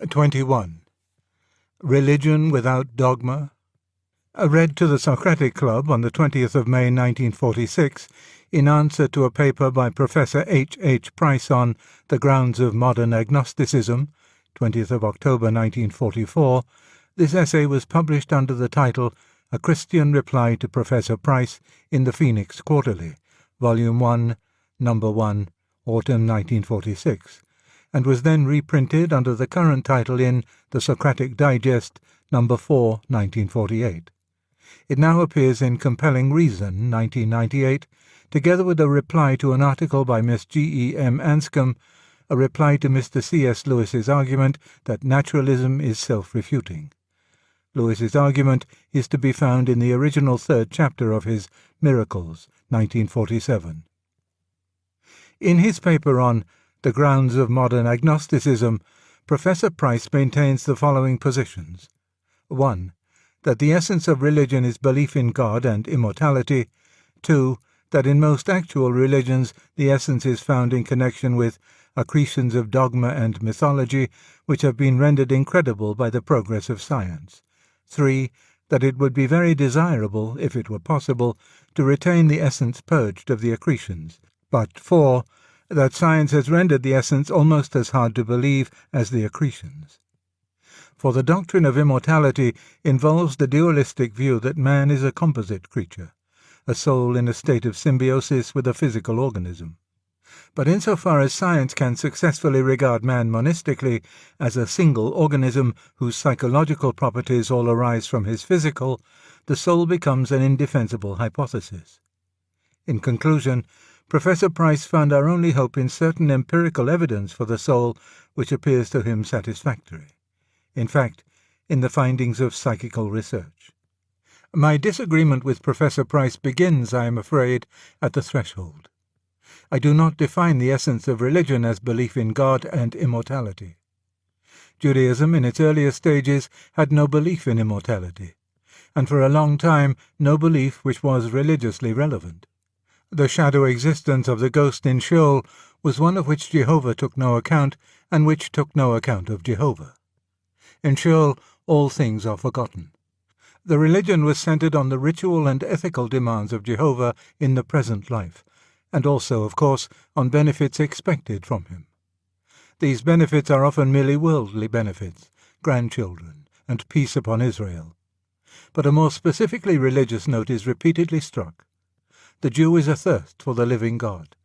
21. Religion without Dogma. Read to the Socratic Club on the 20th of May 1946 in answer to a paper by Professor H. H. Price on The Grounds of Modern Agnosticism, 20th of October 1944, this essay was published under the title A Christian Reply to Professor Price in the Phoenix Quarterly, Volume 1, Number 1, Autumn 1946, and was then reprinted under the current title in The Socratic Digest, Number 4, 1948. It now appears in Compelling Reason, 1998, together with a reply to an article by Miss G. E. M. Anscombe, a reply to Mr. C. S. Lewis's argument that naturalism is self-refuting. Lewis's argument is to be found in the original third chapter of his Miracles, 1947. In his paper on The Grounds of Modern Agnosticism, Professor Price maintains the following positions. 1. That the essence of religion is belief in God and immortality. 2. That in most actual religions the essence is found in connection with accretions of dogma and mythology which have been rendered incredible by the progress of science. 3. That it would be very desirable, if it were possible, to retain the essence purged of the accretions. But 4. That science has rendered the essence almost as hard to believe as the accretions. For the doctrine of immortality involves the dualistic view that man is a composite creature, a soul in a state of symbiosis with a physical organism. But insofar as science can successfully regard man monistically as a single organism whose psychological properties all arise from his physical, the soul becomes an indefensible hypothesis. In conclusion, Professor Price found our only hope in certain empirical evidence for the soul which appears to him satisfactory. In fact, in the findings of psychical research. My disagreement with Professor Price begins, I am afraid, at the threshold. I do not define the essence of religion as belief in God and immortality. Judaism in its earlier stages had no belief in immortality, and for a long time no belief which was religiously relevant. The shadow existence of the ghost in Sheol was one of which Jehovah took no account, and which took no account of Jehovah. In Sheol all things are forgotten. The religion was centered on the ritual and ethical demands of Jehovah in the present life, and also, of course, on benefits expected from him. These benefits are often merely worldly benefits, grandchildren, and peace upon Israel. But a more specifically religious note is repeatedly struck. The Jew is athirst for the living God.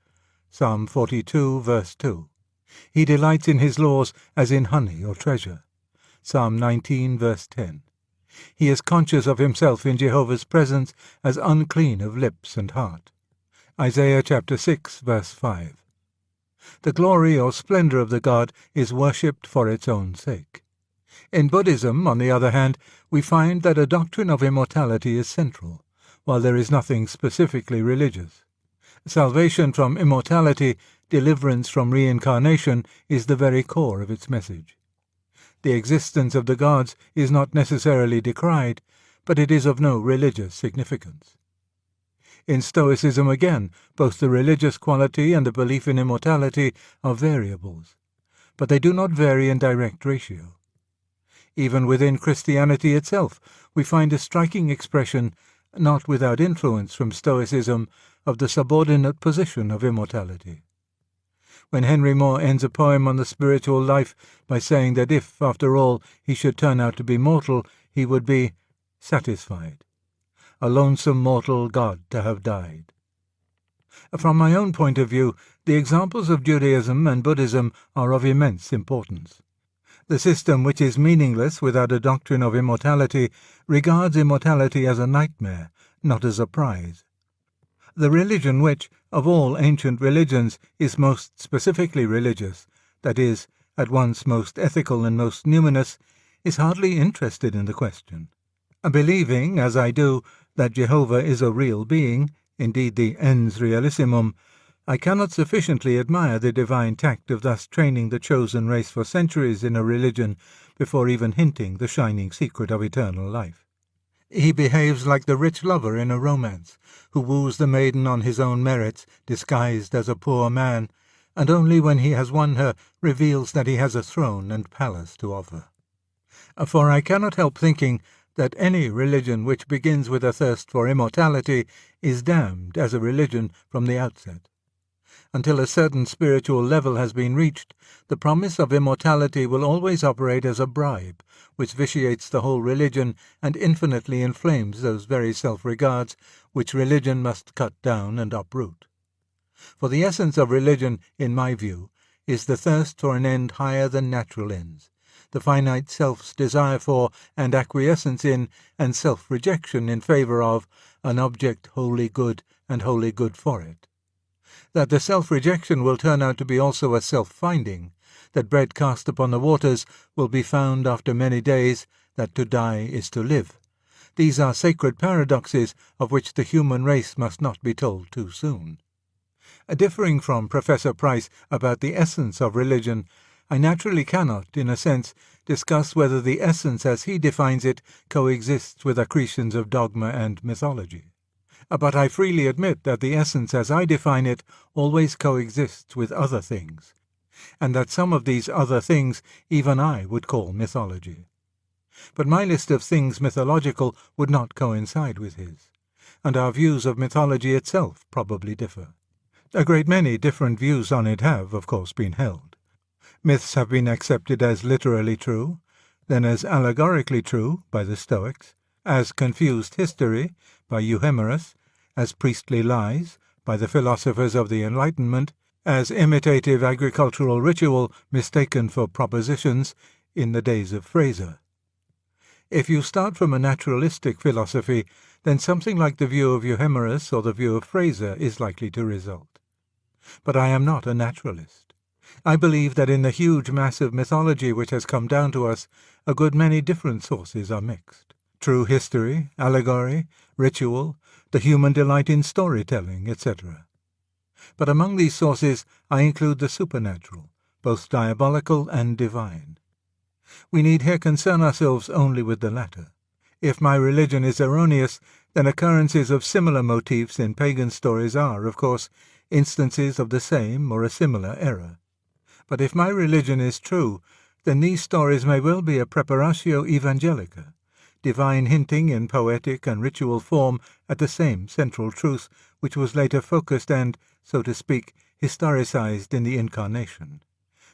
Psalm 42, verse 2. He delights in his laws as in honey or treasure. Psalm 19, verse 10. He is conscious of himself in Jehovah's presence as unclean of lips and heart. Isaiah chapter 6, verse 5. The glory or splendor of the God is worshipped for its own sake. In Buddhism, on the other hand, we find that a doctrine of immortality is central, while there is nothing specifically religious. Salvation from immortality, deliverance from reincarnation, is the very core of its message. The existence of the gods is not necessarily decried, but it is of no religious significance. In Stoicism again, both the religious quality and the belief in immortality are variables, but they do not vary in direct ratio. Even within Christianity itself, we find a striking expression, not without influence from Stoicism, of the subordinate position of immortality. When Henry Moore ends a poem on the spiritual life by saying that if, after all, he should turn out to be mortal, he would be satisfied. A lonesome mortal God to have died. From my own point of view, the examples of Judaism and Buddhism are of immense importance. The system which is meaningless without a doctrine of immortality regards immortality as a nightmare, not as a prize. The religion which, of all ancient religions, is most specifically religious, that is, at once most ethical and most numinous, is hardly interested in the question. Believing, as I do, that Jehovah is a real being, indeed the ens realissimum, I cannot sufficiently admire the divine tact of thus training the chosen race for centuries in a religion before even hinting the shining secret of eternal life. He behaves like the rich lover in a romance, who woos the maiden on his own merits, disguised as a poor man, and only when he has won her reveals that he has a throne and palace to offer. For I cannot help thinking that any religion which begins with a thirst for immortality is damned as a religion from the outset. Until a certain spiritual level has been reached, the promise of immortality will always operate as a bribe, which vitiates the whole religion and infinitely inflames those very self-regards which religion must cut down and uproot. For the essence of religion, in my view, is the thirst for an end higher than natural ends, the finite self's desire for and acquiescence in and self-rejection in favour of an object wholly good and wholly good for it. That the self-rejection will turn out to be also a self-finding, that bread cast upon the waters will be found after many days, that to die is to live. These are sacred paradoxes of which the human race must not be told too soon. Differing from Professor Price about the essence of religion, I naturally cannot, in a sense, discuss whether the essence as he defines it coexists with accretions of dogma and mythology. But I freely admit that the essence as I define it always coexists with other things, and that some of these other things even I would call mythology. But my list of things mythological would not coincide with his, and our views of mythology itself probably differ. A great many different views on it have, of course, been held. Myths have been accepted as literally true, then as allegorically true by the Stoics, as confused history by Euhemerus, as priestly lies by the philosophers of the Enlightenment, as imitative agricultural ritual mistaken for propositions in the days of Fraser. If you start from a naturalistic philosophy, then something like the view of Euhemerus or the view of Fraser is likely to result. But I am not a naturalist. I believe that in the huge mass of mythology which has come down to us, a good many different sources are mixed. True history, allegory, ritual, the human delight in storytelling, etc. But among these sources I include the supernatural, both diabolical and divine. We need here concern ourselves only with the latter. If my religion is erroneous, then occurrences of similar motifs in pagan stories are, of course, instances of the same or a similar error. But if my religion is true, then these stories may well be a preparatio evangelica, divine hinting in poetic and ritual form at the same central truth which was later focused and, so to speak, historicized in the Incarnation.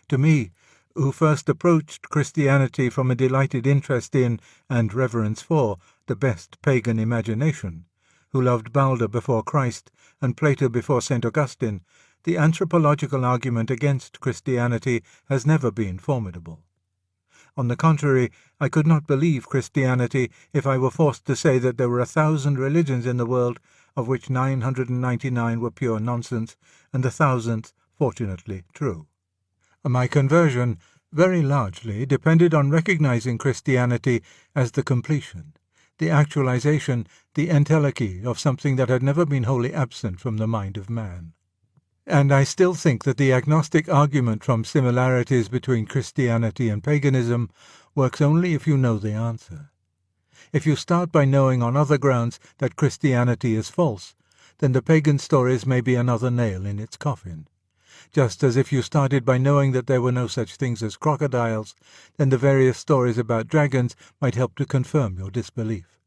To me, who first approached Christianity from a delighted interest in and reverence for the best pagan imagination, who loved Balder before Christ and Plato before St. Augustine, the anthropological argument against Christianity has never been formidable. On the contrary, I could not believe Christianity if I were forced to say that there were 1,000 religions in the world, of which 999 were pure nonsense, and the 1,000th, fortunately, true. My conversion very largely depended on recognizing Christianity as the completion, the actualization, the entelechy of something that had never been wholly absent from the mind of man. And I still think that the agnostic argument from similarities between Christianity and paganism works only if you know the answer. If you start by knowing on other grounds that Christianity is false, then the pagan stories may be another nail in its coffin. Just as if you started by knowing that there were no such things as crocodiles, then the various stories about dragons might help to confirm your disbelief.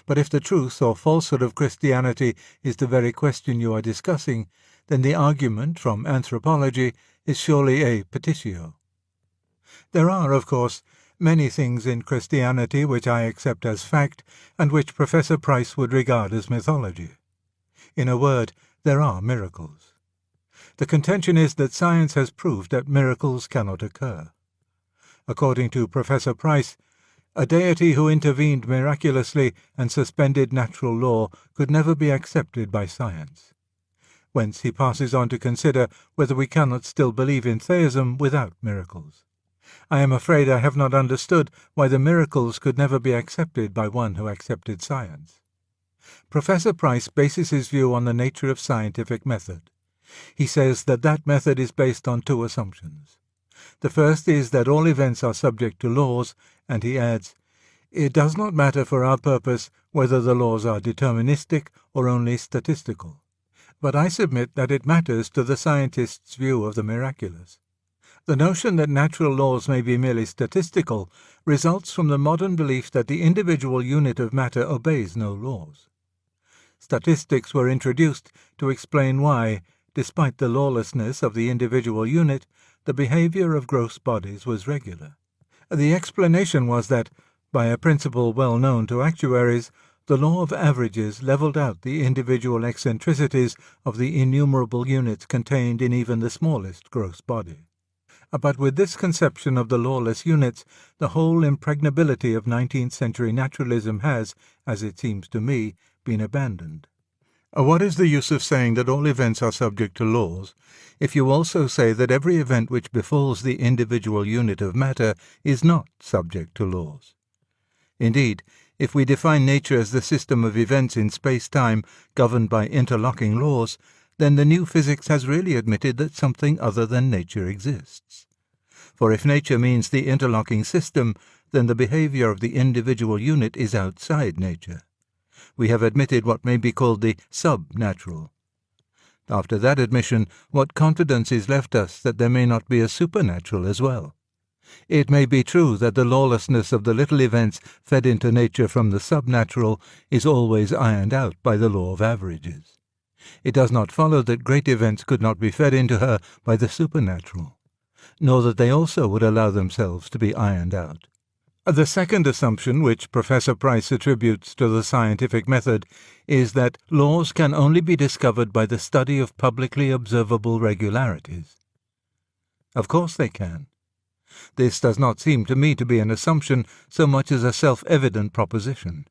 But if the truth or falsehood of Christianity is the very question you are discussing, then the argument from anthropology is surely a petitio. There are, of course, many things in Christianity which I accept as fact and which Professor Price would regard as mythology. In a word, there are miracles. The contention is that science has proved that miracles cannot occur. According to Professor Price, a deity who intervened miraculously and suspended natural law could never be accepted by science. Whence he passes on to consider whether we cannot still believe in theism without miracles. I am afraid I have not understood why the miracles could never be accepted by one who accepted science. Professor Price bases his view on the nature of scientific method. He says that that method is based on two assumptions. The first is that all events are subject to laws, and he adds, "It does not matter for our purpose whether the laws are deterministic or only statistical. But I submit that it matters to the scientist's view of the miraculous. The notion that natural laws may be merely statistical results from the modern belief that the individual unit of matter obeys no laws. Statistics were introduced to explain why, despite the lawlessness of the individual unit, the behavior of gross bodies was regular. The explanation was that, by a principle well known to actuaries, the law of averages leveled out the individual eccentricities of the innumerable units contained in even the smallest gross body. But with this conception of the lawless units, the whole impregnability of 19th-century naturalism has, as it seems to me, been abandoned. What is the use of saying that all events are subject to laws, if you also say that every event which befalls the individual unit of matter is not subject to laws? Indeed, if we define nature as the system of events in space-time governed by interlocking laws, then the new physics has really admitted that something other than nature exists. For if nature means the interlocking system, then the behavior of the individual unit is outside nature. We have admitted what may be called the sub-natural. After that admission, what confidence is left us that there may not be a supernatural as well? It may be true that the lawlessness of the little events fed into nature from the subnatural is always ironed out by the law of averages. It does not follow that great events could not be fed into her by the supernatural, nor that they also would allow themselves to be ironed out. The second assumption which Professor Price attributes to the scientific method is that laws can only be discovered by the study of publicly observable regularities. Of course they can. This does not seem to me to be an assumption so much as a self-evident proposition.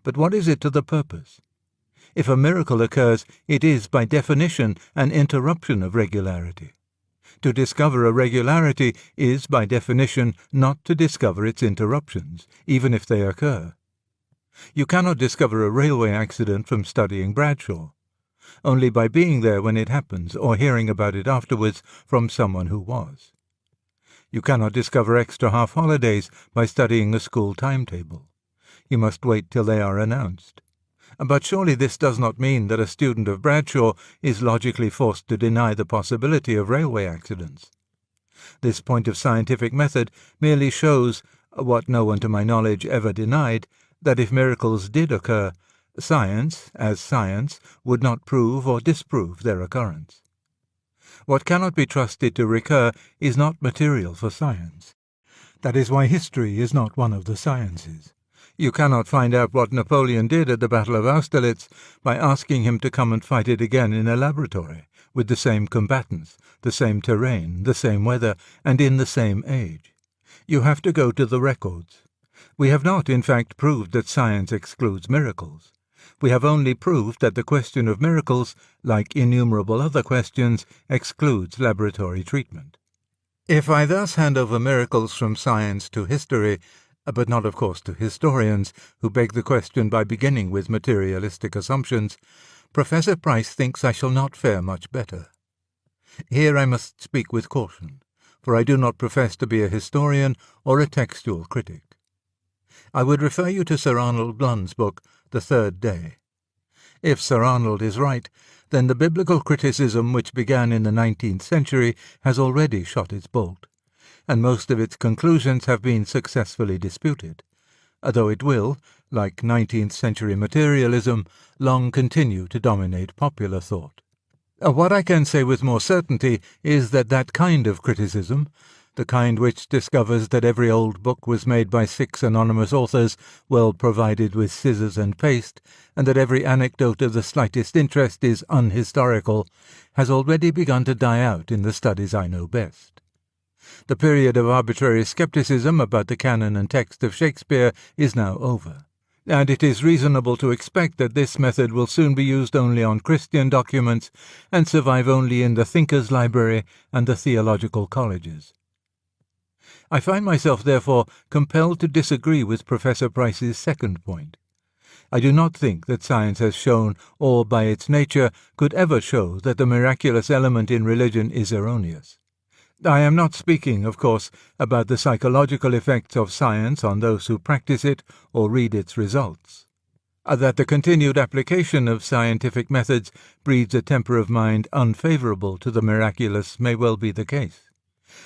But what is it to the purpose? If a miracle occurs, it is, by definition, an interruption of regularity. To discover a regularity is, by definition, not to discover its interruptions, even if they occur. You cannot discover a railway accident from studying Bradshaw, only by being there when it happens or hearing about it afterwards from someone who was. You cannot discover extra half-holidays by studying a school timetable. You must wait till they are announced. But surely this does not mean that a student of Bradshaw is logically forced to deny the possibility of railway accidents. This point of scientific method merely shows, what no one to my knowledge ever denied, that if miracles did occur, science, as science, would not prove or disprove their occurrence. What cannot be trusted to recur is not material for science. That is why history is not one of the sciences. You cannot find out what Napoleon did at the Battle of Austerlitz by asking him to come and fight it again in a laboratory, with the same combatants, the same terrain, the same weather, and in the same age. You have to go to the records. We have not, in fact, proved that science excludes miracles. We have only proved that the question of miracles, like innumerable other questions, excludes laboratory treatment. If I thus hand over miracles from science to history, but not, of course, to historians, who beg the question by beginning with materialistic assumptions, Professor Price thinks I shall not fare much better. Here I must speak with caution, for I do not profess to be a historian or a textual critic. I would refer you to Sir Arnold Blunn's book, The Third Day. If Sir Arnold is right, then the biblical criticism which began in the 19th century has already shot its bolt, and most of its conclusions have been successfully disputed, though it will, like 19th-century materialism, long continue to dominate popular thought. What I can say with more certainty is that that kind of criticism, the kind which discovers that every old book was made by 6 anonymous authors well provided with scissors and paste, and that every anecdote of the slightest interest is unhistorical, has already begun to die out in the studies I know best. The period of arbitrary skepticism about the canon and text of Shakespeare is now over, and it is reasonable to expect that this method will soon be used only on Christian documents and survive only in the Thinkers' Library and the theological colleges. I find myself, therefore, compelled to disagree with Professor Price's second point. I do not think that science has shown, or by its nature could ever show, that the miraculous element in religion is erroneous. I am not speaking, of course, about the psychological effects of science on those who practice it or read its results. That the continued application of scientific methods breeds a temper of mind unfavourable to the miraculous may well be the case.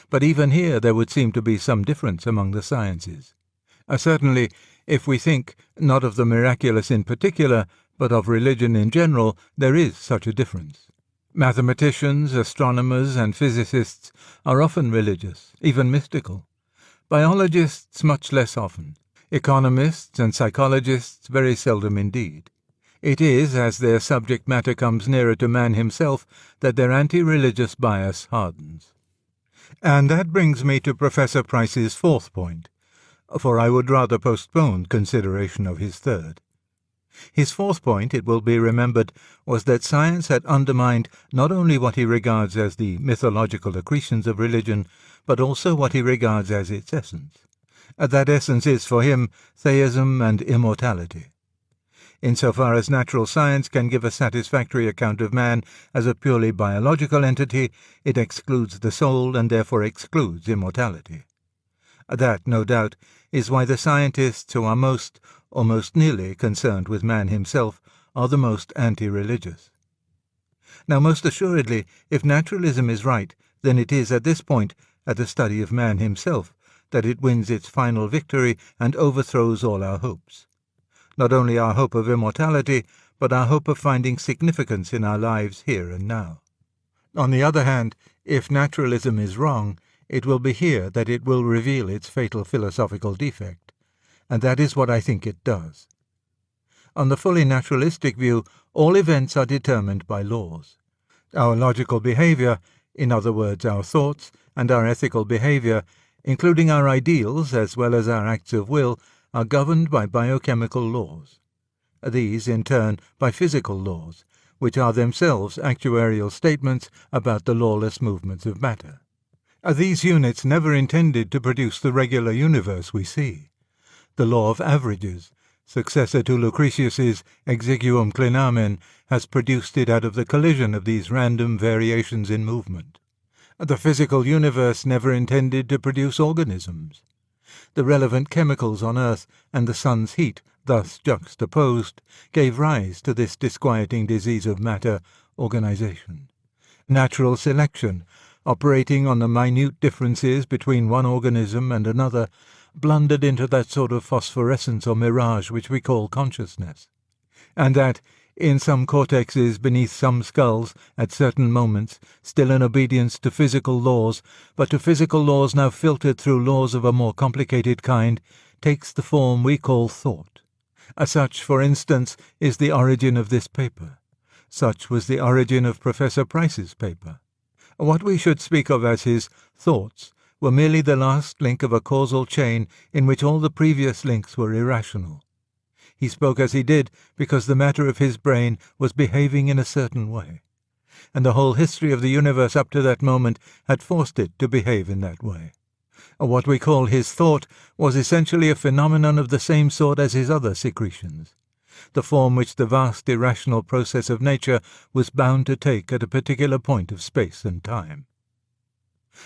But even here there would seem to be some difference among the sciences. Certainly, if we think not of the miraculous in particular, but of religion in general, there is such a difference. Mathematicians, astronomers, and physicists are often religious, even mystical. Biologists much less often. Economists and psychologists very seldom indeed. It is as their subject matter comes nearer to man himself that their anti-religious bias hardens. And that brings me to Professor Price's fourth point, for I would rather postpone consideration of his third. His fourth point, it will be remembered, was that science had undermined not only what he regards as the mythological accretions of religion, but also what he regards as its essence. That essence is, for him, theism and immortality. Insofar as natural science can give a satisfactory account of man as a purely biological entity, it excludes the soul and therefore excludes immortality. That, no doubt, is why the scientists who are most, or most nearly, concerned with man himself are the most anti-religious. Now, most assuredly, if naturalism is right, then it is at this point, at the study of man himself, that it wins its final victory and overthrows all our hopes. Not only our hope of immortality, but our hope of finding significance in our lives here and now. On the other hand, if naturalism is wrong, it will be here that it will reveal its fatal philosophical defect, and that is what I think it does. On the fully naturalistic view, all events are determined by laws. Our logical behavior, in other words our thoughts, and our ethical behavior, including our ideals as well as our acts of will, are governed by biochemical laws. These, in turn, by physical laws, which are themselves actuarial statements about the lawless movements of matter. These units never intended to produce the regular universe we see. The law of averages, successor to Lucretius's exiguum clinamen, has produced it out of the collision of these random variations in movement. The physical universe never intended to produce organisms. The relevant chemicals on Earth and the sun's heat, thus juxtaposed, gave rise to this disquieting disease of matter, organization. Natural selection, operating on the minute differences between one organism and another, blundered into that sort of phosphorescence or mirage which we call consciousness. And that, in some cortexes beneath some skulls, at certain moments, still in obedience to physical laws, but to physical laws now filtered through laws of a more complicated kind, takes the form we call thought. Such, for instance, is the origin of this paper. Such was the origin of Professor Price's paper. What we should speak of as his thoughts were merely the last link of a causal chain in which all the previous links were irrational. He spoke as he did because the matter of his brain was behaving in a certain way, and the whole history of the universe up to that moment had forced it to behave in that way. What we call his thought was essentially a phenomenon of the same sort as his other secretions, the form which the vast irrational process of nature was bound to take at a particular point of space and time.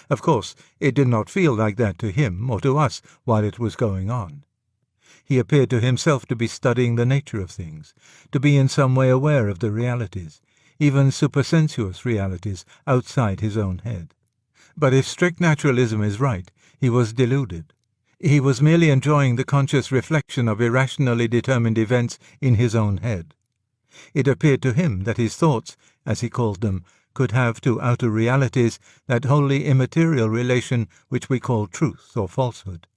Of course, it did not feel like that to him or to us while it was going on. He appeared to himself to be studying the nature of things, to be in some way aware of the realities, even supersensuous realities, outside his own head. But if strict naturalism is right, he was deluded. He was merely enjoying the conscious reflection of irrationally determined events in his own head. It appeared to him that his thoughts, as he called them, could have to outer realities that wholly immaterial relation which we call truth or falsehood.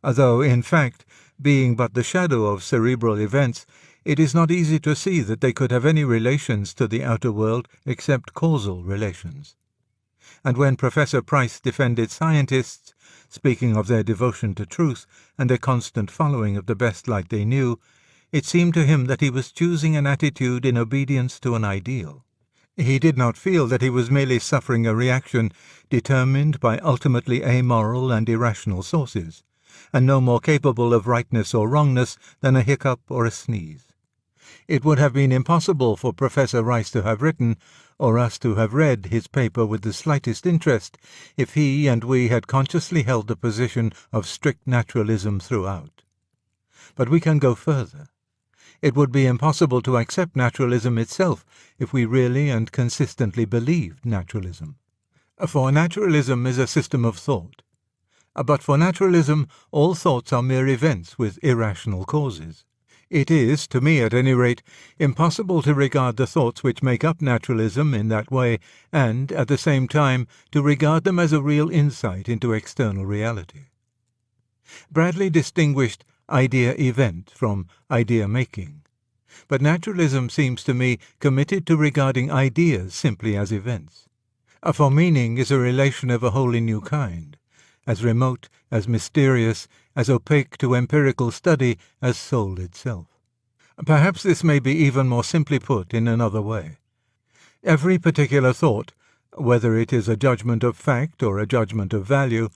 Although, in fact, being but the shadow of cerebral events, it is not easy to see that they could have any relations to the outer world except causal relations. And when Professor Price defended scientists, speaking of their devotion to truth and their constant following of the best light they knew, it seemed to him that he was choosing an attitude in obedience to an ideal. He did not feel that he was merely suffering a reaction determined by ultimately amoral and irrational sources, and no more capable of rightness or wrongness than a hiccup or a sneeze. It would have been impossible for Professor Rice to have written, or us to have read, his paper with the slightest interest if he and we had consciously held the position of strict naturalism throughout. But we can go further. It would be impossible to accept naturalism itself if we really and consistently believed naturalism. For naturalism is a system of thought. But for naturalism, all thoughts are mere events with irrational causes. It is, to me at any rate, impossible to regard the thoughts which make up naturalism in that way and, at the same time, to regard them as a real insight into external reality. Bradley distinguished idea-event from idea-making. But naturalism seems to me committed to regarding ideas simply as events. For meaning is a relation of a wholly new kind, as remote, as mysterious, as opaque to empirical study as soul itself. Perhaps this may be even more simply put in another way. Every particular thought, whether it is a judgment of fact or a judgment of value,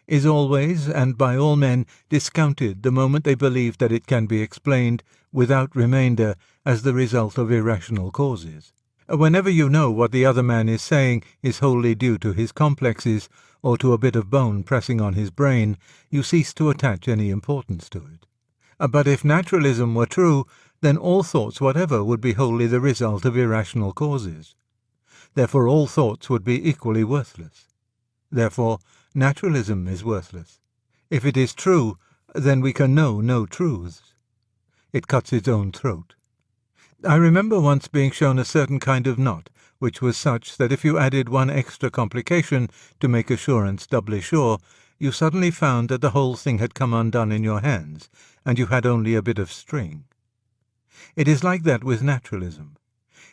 is always, and by all men, discounted the moment they believe that it can be explained, without remainder, as the result of irrational causes. Whenever you know what the other man is saying is wholly due to his complexes, or to a bit of bone pressing on his brain, you cease to attach any importance to it. But if naturalism were true, then all thoughts whatever would be wholly the result of irrational causes. Therefore all thoughts would be equally worthless. Therefore naturalism is worthless. If it is true, then we can know no truths. It cuts its own throat. I remember once being shown a certain kind of knot, which was such that if you added one extra complication to make assurance doubly sure, you suddenly found that the whole thing had come undone in your hands, and you had only a bit of string. It is like that with naturalism.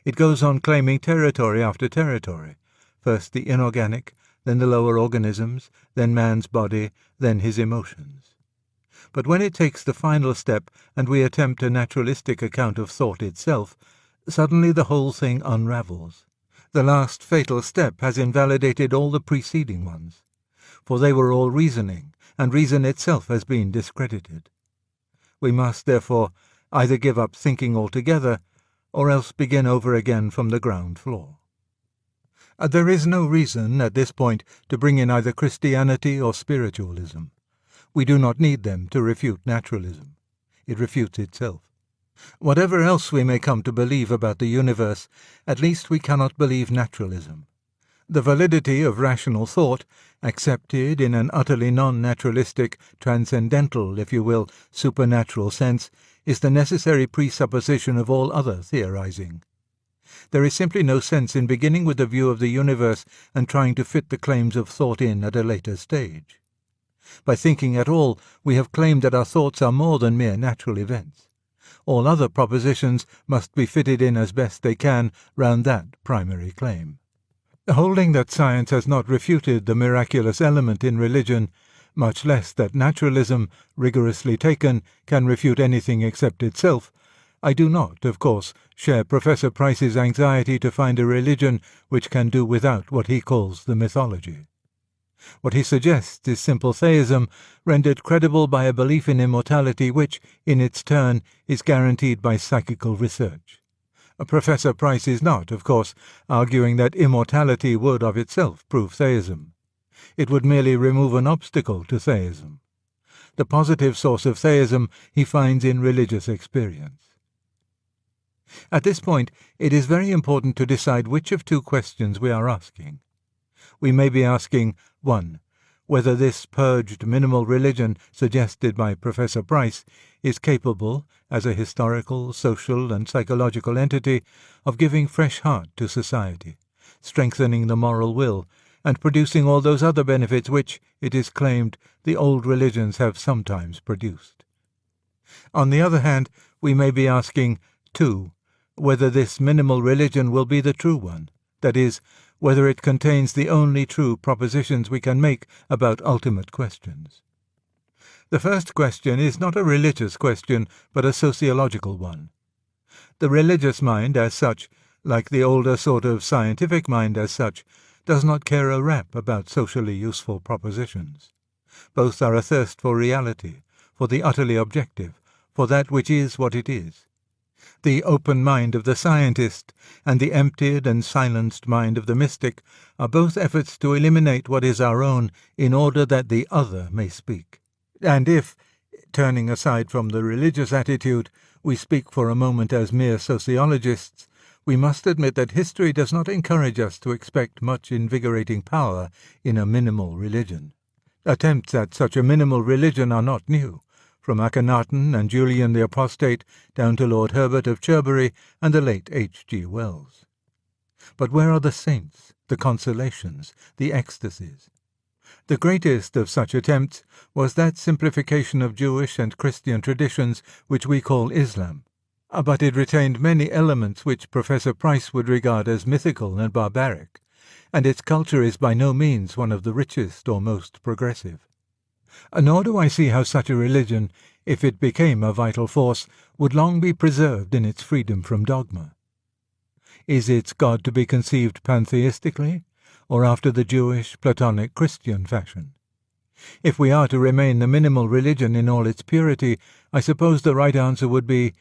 It goes on claiming territory after territory, first the inorganic, then the lower organisms, then man's body, then his emotions. But when it takes the final step and we attempt a naturalistic account of thought itself, suddenly the whole thing unravels. The last fatal step has invalidated all the preceding ones, for they were all reasoning, and reason itself has been discredited. We must, therefore, either give up thinking altogether, or else begin over again from the ground floor. There is no reason, at this point, to bring in either Christianity or spiritualism. We do not need them to refute naturalism. It refutes itself. Whatever else we may come to believe about the universe, at least we cannot believe naturalism. The validity of rational thought, accepted in an utterly non-naturalistic, transcendental, if you will, supernatural sense, is the necessary presupposition of all other theorizing. There is simply no sense in beginning with a view of the universe and trying to fit the claims of thought in at a later stage. By thinking at all, we have claimed that our thoughts are more than mere natural events. All other propositions must be fitted in as best they can round that primary claim. Holding that science has not refuted the miraculous element in religion, much less that naturalism, rigorously taken, can refute anything except itself, I do not, of course, share Professor Price's anxiety to find a religion which can do without what he calls the mythology. What he suggests is simple theism, rendered credible by a belief in immortality which, in its turn, is guaranteed by psychical research. Professor Price is not, of course, arguing that immortality would of itself prove theism. It would merely remove an obstacle to theism. The positive source of theism he finds in religious experience. At this point, it is very important to decide which of two questions we are asking. We may be asking, 1. Whether this purged minimal religion suggested by Professor Price is capable, as a historical, social, and psychological entity, of giving fresh heart to society, strengthening the moral will, and producing all those other benefits which, it is claimed, the old religions have sometimes produced. On the other hand, we may be asking, 2. Whether this minimal religion will be the true one, that is, whether it contains the only true propositions we can make about ultimate questions. The first question is not a religious question, but a sociological one. The religious mind, as such, like the older sort of scientific mind as such, does not care a rap about socially useful propositions. Both are athirst for reality, for the utterly objective, for that which is what it is. The open mind of the scientist and the emptied and silenced mind of the mystic are both efforts to eliminate what is our own in order that the other may speak. And if, turning aside from the religious attitude, we speak for a moment as mere sociologists, we must admit that history does not encourage us to expect much invigorating power in a minimal religion. Attempts at such a minimal religion are not new, from Akhenaten and Julian the Apostate down to Lord Herbert of Cherbury and the late H.G. Wells. But where are the saints, the consolations, the ecstasies? The greatest of such attempts was that simplification of Jewish and Christian traditions which we call Islam, but it retained many elements which Professor Price would regard as mythical and barbaric, and its culture is by no means one of the richest or most progressive. Nor do I see how such a religion, if it became a vital force, would long be preserved in its freedom from dogma. Is its God to be conceived pantheistically, or after the Jewish, Platonic, Christian fashion? If we are to remain the minimal religion in all its purity, I suppose the right answer would be,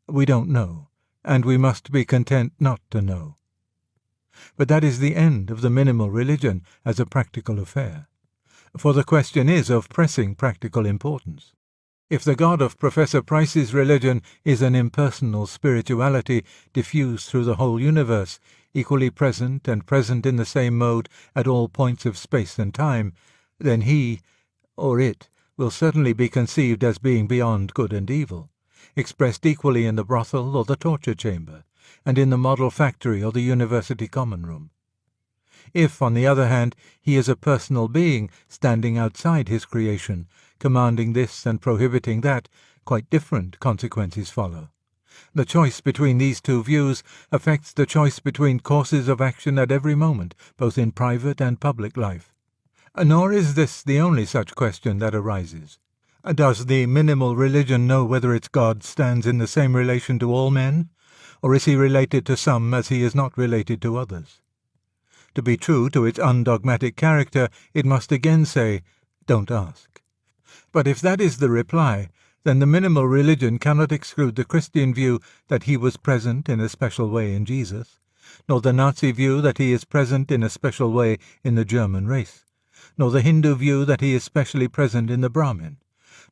we don't know, and we must be content not to know. But that is the end of the minimal religion as a practical affair, for the question is of pressing practical importance. If the God of Professor Price's religion is an impersonal spirituality diffused through the whole universe, equally present and present in the same mode at all points of space and time, then he, or it, will certainly be conceived as being beyond good and evil, expressed equally in the brothel or the torture chamber, and in the model factory or the university common room. If, on the other hand, he is a personal being standing outside his creation, commanding this and prohibiting that, quite different consequences follow. The choice between these two views affects the choice between courses of action at every moment, both in private and public life. Nor is this the only such question that arises. Does the minimal religion know whether its God stands in the same relation to all men, or is he related to some as he is not related to others? To be true to its undogmatic character, it must again say, don't ask. But if that is the reply, then the minimal religion cannot exclude the Christian view that he was present in a special way in Jesus, nor the Nazi view that he is present in a special way in the German race, nor the Hindu view that he is specially present in the Brahmin,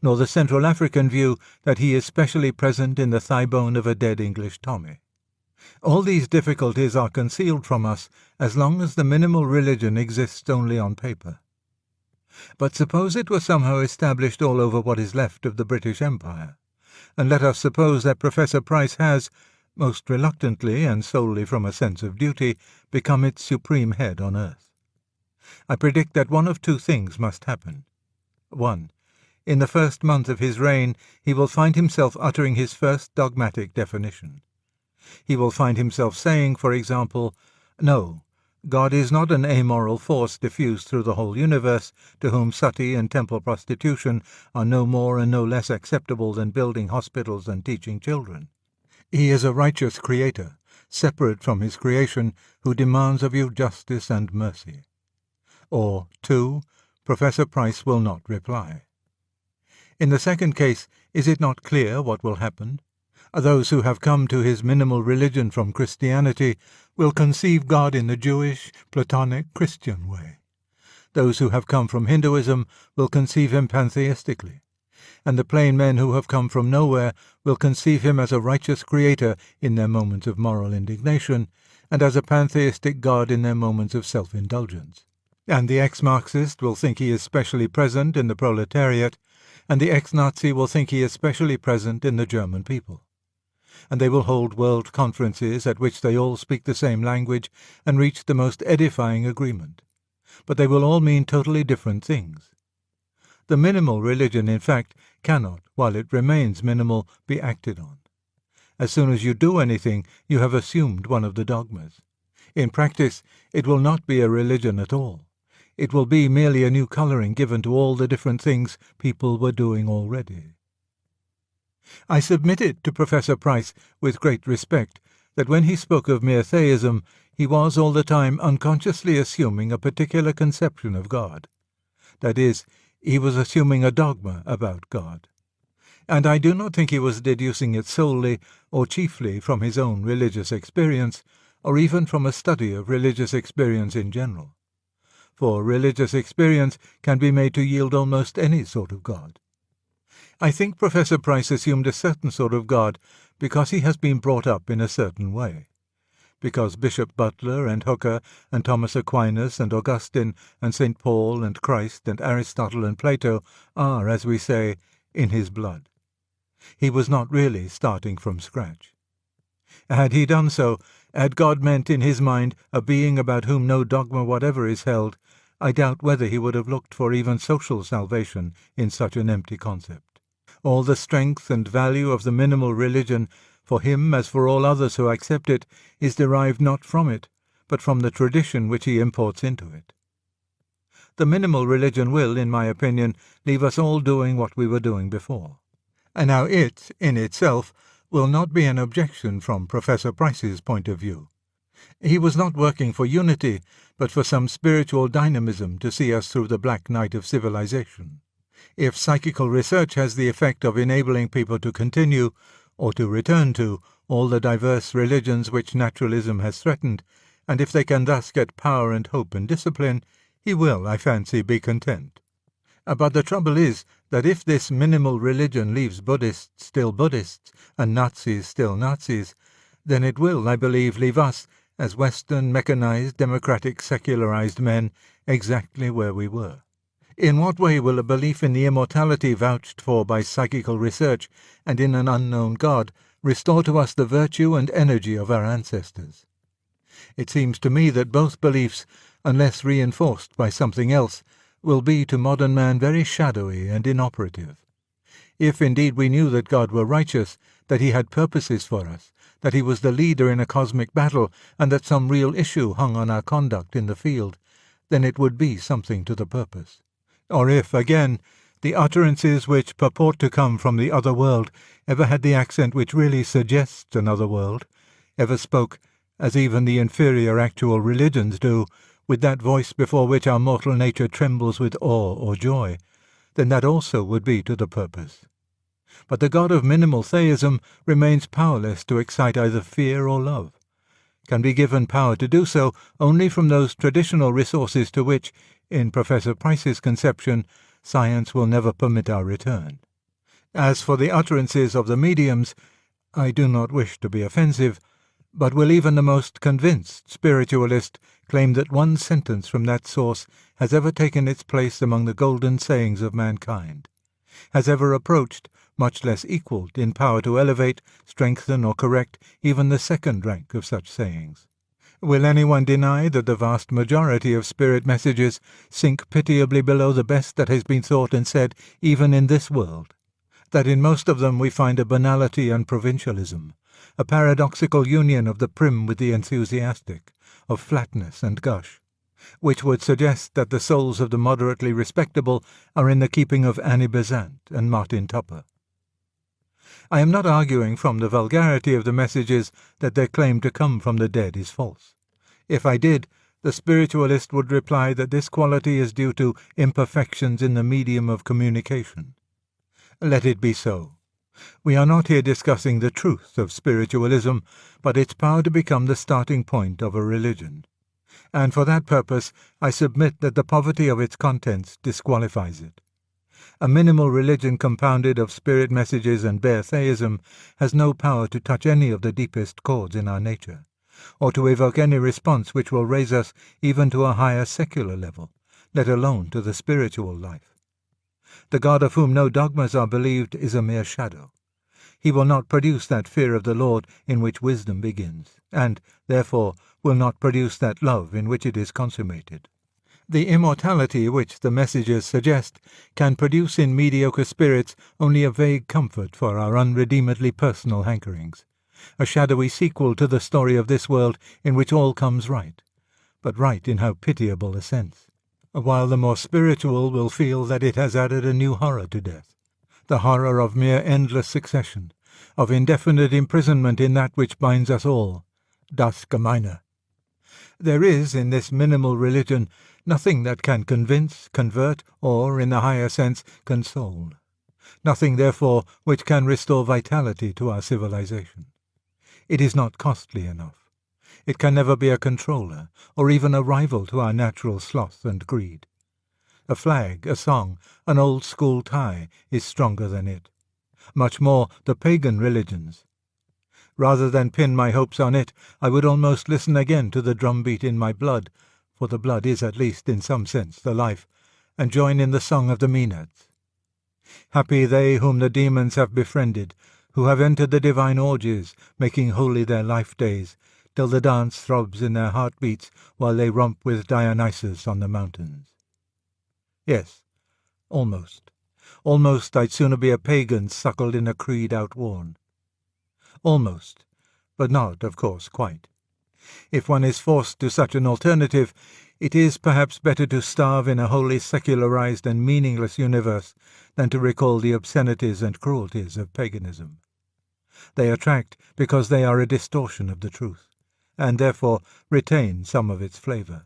nor the Central African view that he is specially present in the thigh bone of a dead English Tommy. All these difficulties are concealed from us as long as the minimal religion exists only on paper. But suppose it were somehow established all over what is left of the British Empire, and let us suppose that Professor Price has, most reluctantly and solely from a sense of duty, become its supreme head on earth. I predict that one of two things must happen. 1. In the first month of his reign he will find himself uttering his first dogmatic definition. He will find himself saying, for example, no, God is not an amoral force diffused through the whole universe, to whom suttee and temple prostitution are no more and no less acceptable than building hospitals and teaching children. He is a righteous creator, separate from his creation, who demands of you justice and mercy. Or, 2, Professor Price will not reply. In the second case, is it not clear what will happen? Those who have come to his minimal religion from Christianity will conceive God in the Jewish, Platonic, Christian way. Those who have come from Hinduism will conceive him pantheistically, and the plain men who have come from nowhere will conceive him as a righteous creator in their moments of moral indignation, and as a pantheistic God in their moments of self-indulgence. And the ex-Marxist will think he is specially present in the proletariat, and the ex-Nazi will think he is specially present in the German people. And they will hold world conferences at which they all speak the same language and reach the most edifying agreement. But they will all mean totally different things. The minimal religion, in fact, cannot, while it remains minimal, be acted on. As soon as you do anything, you have assumed one of the dogmas. In practice, it will not be a religion at all. It will be merely a new colouring given to all the different things people were doing already. I submitted to Professor Price with great respect that when he spoke of mere theism, he was all the time unconsciously assuming a particular conception of God. That is, he was assuming a dogma about God. And I do not think he was deducing it solely or chiefly from his own religious experience, or even from a study of religious experience in general. For religious experience can be made to yield almost any sort of God. I think Professor Price assumed a certain sort of God because he has been brought up in a certain way. Because Bishop Butler and Hooker and Thomas Aquinas and Augustine and St. Paul and Christ and Aristotle and Plato are, as we say, in his blood. He was not really starting from scratch. Had he done so, had God meant in his mind a being about whom no dogma whatever is held, I doubt whether he would have looked for even social salvation in such an empty concept. All the strength and value of the minimal religion, for him as for all others who accept it, is derived not from it, but from the tradition which he imports into it. The minimal religion will, in my opinion, leave us all doing what we were doing before. And now it, in itself, will not be an objection from Professor Price's point of view. He was not working for unity, but for some spiritual dynamism to see us through the black night of civilization. If psychical research has the effect of enabling people to continue, or to return to, all the diverse religions which naturalism has threatened, and if they can thus get power and hope and discipline, he will, I fancy, be content. But the trouble is that if this minimal religion leaves Buddhists still Buddhists and Nazis still Nazis, then it will, I believe, leave us, as Western, mechanized, democratic, secularized men, exactly where we were. In what way will a belief in the immortality vouched for by psychical research and in an unknown God restore to us the virtue and energy of our ancestors? It seems to me that both beliefs, unless reinforced by something else, will be to modern man very shadowy and inoperative. If indeed we knew that God were righteous, that he had purposes for us, that he was the leader in a cosmic battle, and that some real issue hung on our conduct in the field, then it would be something to the purpose. Or if, again, the utterances which purport to come from the other world ever had the accent which really suggests another world, ever spoke, as even the inferior actual religions do, with that voice before which our mortal nature trembles with awe or joy, then that also would be to the purpose. But the God of minimal theism remains powerless to excite either fear or love, can be given power to do so only from those traditional resources to which, in Professor Price's conception, science will never permit our return. As for the utterances of the mediums, I do not wish to be offensive, but will even the most convinced spiritualist claim that one sentence from that source has ever taken its place among the golden sayings of mankind, has ever approached, much less equalled, in power to elevate, strengthen, or correct even the second rank of such sayings? Will anyone deny that the vast majority of spirit messages sink pitiably below the best that has been thought and said even in this world? That in most of them we find a banality and provincialism, a paradoxical union of the prim with the enthusiastic, of flatness and gush, which would suggest that the souls of the moderately respectable are in the keeping of Annie Besant and Martin Tupper. I am not arguing from the vulgarity of the messages that their claim to come from the dead is false. If I did, the spiritualist would reply that this quality is due to imperfections in the medium of communication. Let it be so. We are not here discussing the truth of spiritualism, but its power to become the starting point of a religion. And for that purpose I submit that the poverty of its contents disqualifies it. A minimal religion compounded of spirit messages and bare theism has no power to touch any of the deepest chords in our nature, or to evoke any response which will raise us even to a higher secular level, let alone to the spiritual life. The God of whom no dogmas are believed is a mere shadow. He will not produce that fear of the Lord in which wisdom begins, and, therefore, will not produce that love in which it is consummated. The immortality which the messages suggest can produce in mediocre spirits only a vague comfort for our unredeemedly personal hankerings, a shadowy sequel to the story of this world in which all comes right, but right in how pitiable a sense, while the more spiritual will feel that it has added a new horror to death, the horror of mere endless succession, of indefinite imprisonment in that which binds us all, das Gemeine. There is, in this minimal religion, nothing that can convince, convert, or, in the higher sense, console. Nothing, therefore, which can restore vitality to our civilization. It is not costly enough. It can never be a controller, or even a rival to our natural sloth and greed. A flag, a song, an old-school tie is stronger than it. much more the pagan religions. Rather than pin my hopes on it, I would almost listen again to the drumbeat in my blood, for the blood is at least in some sense the life, and join in the song of the Maenads. Happy they whom the demons have befriended, who have entered the divine orgies, making holy their life days, till the dance throbs in their heartbeats while they romp with Dionysus on the mountains. Yes, almost. Almost I'd sooner be a pagan suckled in a creed outworn. Almost, but not, of course, quite. If one is forced to such an alternative, it is perhaps better to starve in a wholly secularized and meaningless universe than to recall the obscenities and cruelties of paganism. They attract because they are a distortion of the truth, and therefore retain some of its flavour.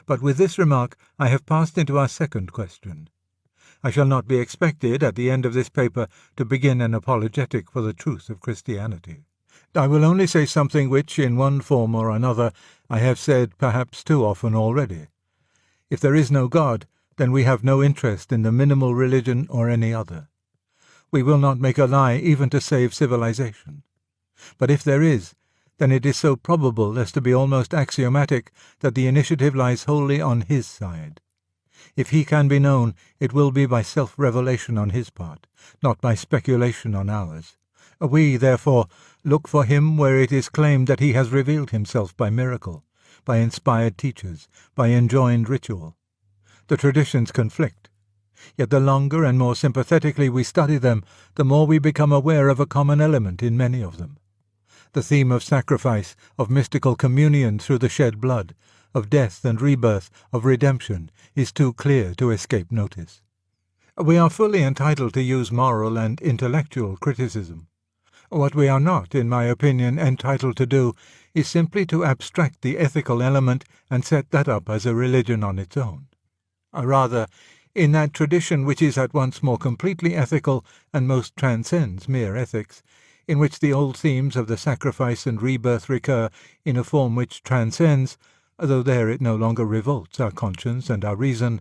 But with this remark I have passed into our second question. I shall not be expected at the end of this paper to begin an apologetic for the truth of Christianity. I will only say something which, in one form or another, I have said perhaps too often already. If there is no God, then we have no interest in the minimal religion or any other. We will not make a lie even to save civilization. But if there is, then it is so probable as to be almost axiomatic that the initiative lies wholly on his side. If he can be known, it will be by self-revelation on his part, not by speculation on ours. We, therefore, look for him where it is claimed that he has revealed himself by miracle, by inspired teachers, by enjoined ritual. The traditions conflict. Yet the longer and more sympathetically we study them, the more we become aware of a common element in many of them. The theme of sacrifice, of mystical communion through the shed blood, of death and rebirth, of redemption, is too clear to escape notice. We are fully entitled to use moral and intellectual criticism. What we are not, in my opinion, entitled to do is simply to abstract the ethical element and set that up as a religion on its own. Rather, in that tradition which is at once more completely ethical and most transcends mere ethics, in which the old themes of the sacrifice and rebirth recur in a form which transcends, though there it no longer revolts our conscience and our reason,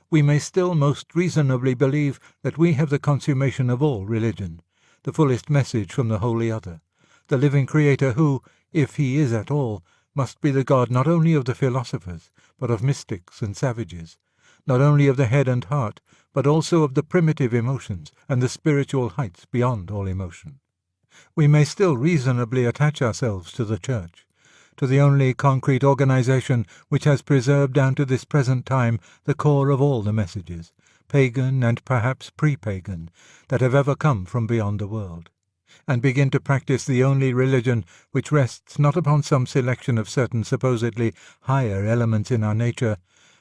we may still most reasonably believe that we have the consummation of all religion, the fullest message from the Holy Other, the living Creator who, if he is at all, must be the God not only of the philosophers, but of mystics and savages, not only of the head and heart, but also of the primitive emotions and the spiritual heights beyond all emotion. We may still reasonably attach ourselves to the Church, to the only concrete organization which has preserved down to this present time the core of all the messages, pagan and perhaps pre-pagan, that have ever come from beyond the world, and begin to practice the only religion which rests not upon some selection of certain supposedly higher elements in our nature,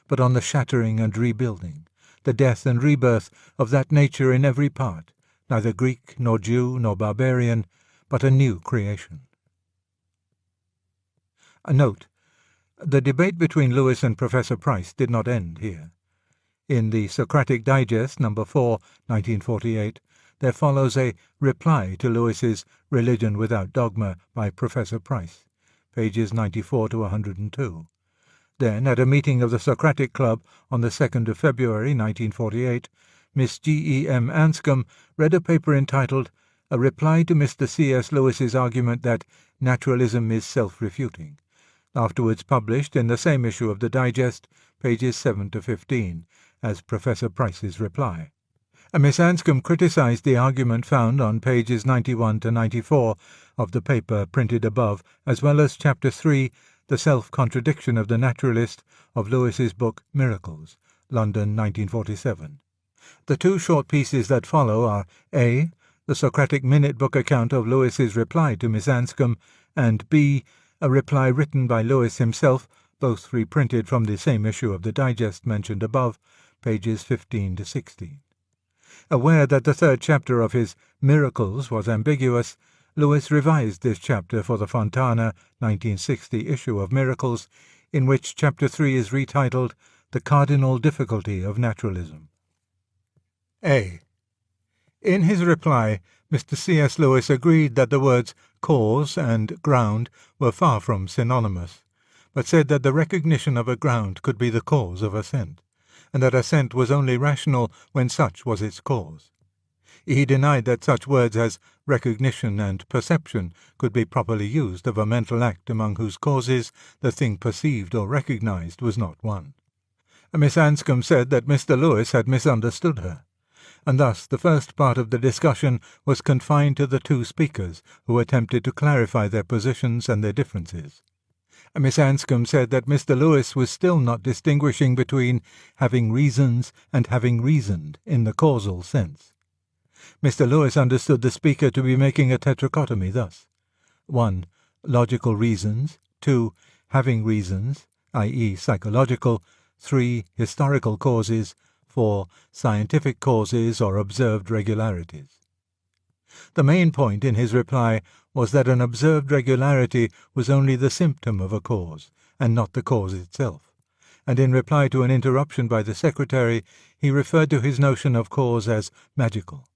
but on the shattering and rebuilding, the death and rebirth of that nature in every part, neither Greek nor Jew nor barbarian, but a new creation. A note: the debate between Lewis and Professor Price did not end here. In the Socratic Digest, No. 4, 1948, there follows a reply to Lewis's Religion Without Dogma by Professor Price, pages 94 to 102. Then, at a meeting of the Socratic Club on the 2nd of February 1948, Miss G.E.M. Anscombe read a paper entitled A Reply to Mr. C.S. Lewis's Argument that Naturalism is Self-Refuting, afterwards published in the same issue of the Digest, pages 7 to 15, as Professor Price's reply. Miss Anscombe criticized the argument found on pages 91 to 94 of the paper printed above, as well as Chapter 3, The Self-Contradiction of the Naturalist, of Lewis's book Miracles, London, 1947. The two short pieces that follow are A. The Socratic Minute Book account of Lewis's reply to Miss Anscombe, and B. A reply written by Lewis himself, both reprinted from the same issue of the Digest mentioned above, pages 15 to 16. Aware that the third chapter of his Miracles was ambiguous, Lewis revised this chapter for the Fontana 1960 issue of Miracles, in which Chapter 3 is retitled The Cardinal Difficulty of Naturalism. A. In his reply, Mr. C.S. Lewis agreed that the words cause and ground were far from synonymous, but said that the recognition of a ground could be the cause of assent, and that assent was only rational when such was its cause. He denied that such words as recognition and perception could be properly used of a mental act among whose causes the thing perceived or recognized was not one. Miss Anscombe said that Mr. Lewis had misunderstood her, and thus the first part of the discussion was confined to the two speakers, who attempted to clarify their positions and their differences. Miss Anscombe said that Mr. Lewis was still not distinguishing between having reasons and having reasoned in the causal sense. Mr. Lewis understood the speaker to be making a tetrachotomy thus: 1. Logical reasons, 2. Having reasons, i.e. psychological, 3. Historical causes, 4. Scientific causes or observed regularities. The main point in his reply was that an observed regularity was only the symptom of a cause, and not the cause itself, and in reply to an interruption by the secretary, he referred to his notion of cause as magical.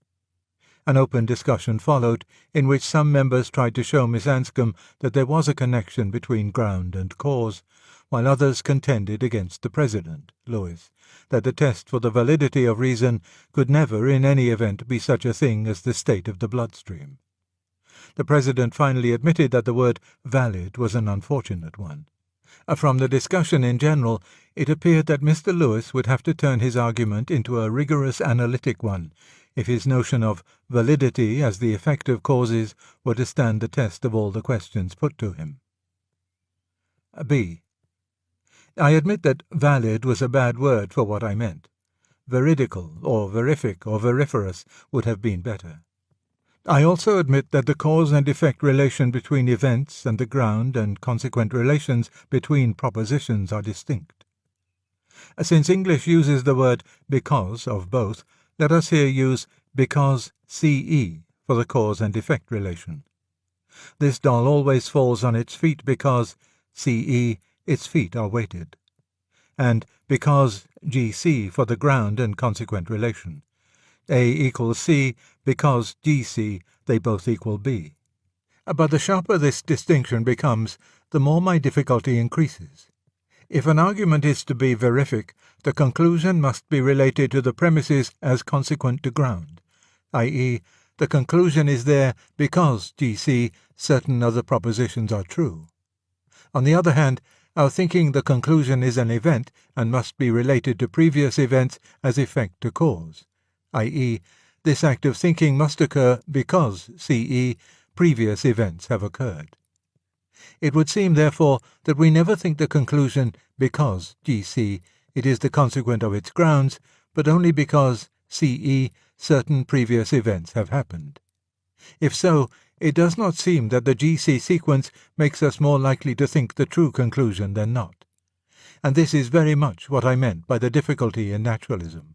An open discussion followed, in which some members tried to show Miss Anscombe that there was a connection between ground and cause, while others contended against the President, Lewis, that the test for the validity of reason could never in any event be such a thing as the state of the bloodstream. The President finally admitted that the word valid was an unfortunate one. From the discussion in general, it appeared that Mr. Lewis would have to turn his argument into a rigorous analytic one, if his notion of validity as the effect of causes were to stand the test of all the questions put to him. B. I admit that valid was a bad word for what I meant. Veridical, or verific, or veriferous would have been better. I also admit that the cause and effect relation between events and the ground and consequent relations between propositions are distinct. Since English uses the word because of both, let us here use because CE for the cause and effect relation. This doll always falls on its feet because CE, its feet are weighted, and because GC for the ground and consequent relation. A equals C because GC, they both equal B. But the sharper this distinction becomes, the more my difficulty increases. If an argument is to be verific, the conclusion must be related to the premises as consequent to ground, i.e., the conclusion is there because GC certain other propositions are true. On the other hand, our thinking the conclusion is an event and must be related to previous events as effect to cause, i.e., this act of thinking must occur because CE previous events have occurred. It would seem, therefore, that we never think the conclusion because GC it is the consequent of its grounds, but only because CE certain previous events have happened. If so, it does not seem that the GC sequence makes us more likely to think the true conclusion than not. And this is very much what I meant by the difficulty in naturalism.